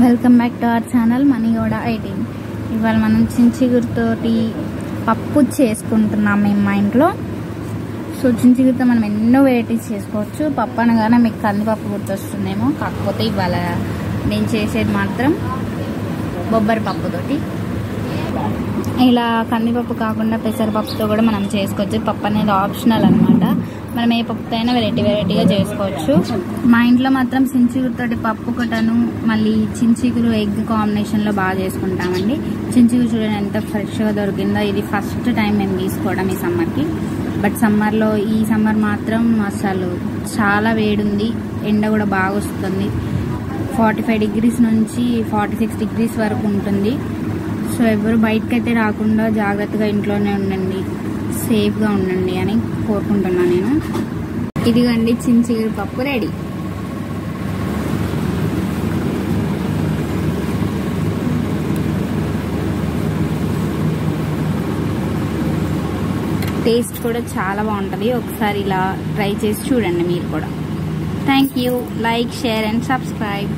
Welcome back to our channel Manigowda 18. ఇవాళ మనం చించిగురుతోటి పప్పు చేసుకుంటున్నాం మేము మా ఇంట్లో. సో చించిగురుతో మనం ఎన్నో వెరైటీస్ చేసుకోవచ్చు. పప్పు అనగానే మీకు కందిపప్పు గుర్తొస్తుందేమో, కాకపోతే ఇవాళ నేను చేసేది మాత్రం బొబ్బరి పప్పుతోటి. ఇలా కందిపప్పు కాకుండా పెసరపప్పుతో కూడా మనం చేసుకోవచ్చు. పప్పు అనేది ఆప్షనల్ అనమాట. మనం ఏ పప్పుతో అయినా వెరైటీగా చేసుకోవచ్చు. మా ఇంట్లో మాత్రం చించిగురుతోటి పప్పు కొట్టను, మళ్ళీ చించిగురు ఎగ్ కాంబినేషన్లో బాగా చేసుకుంటామండి. చించిగురు చూడండి ఎంత ఫ్రెష్గా దొరికిందో. ఇది ఫస్ట్ టైం మేము తీసుకోవడం ఈ సమ్మర్కి. బట్ ఈ సమ్మర్ మాత్రం అసలు చాలా వేడుంది, ఎండ కూడా బాగా వస్తుంది. 45 degrees నుంచి 46 degrees వరకు ఉంటుంది. సో ఎవరు బయటకైతే రాకుండా జాగ్రత్తగా ఇంట్లోనే ఉండండి, సేఫ్గా ఉండండి అని కోరుకుంటున్నాను నేను. ఇదిగోండి చించిగురు పప్పు రెడీ. టేస్ట్ కూడా చాలా బాగుంటుంది. ఒకసారి ఇలా ట్రై చేసి చూడండి మీరు కూడా. Thank you. Like, share and subscribe.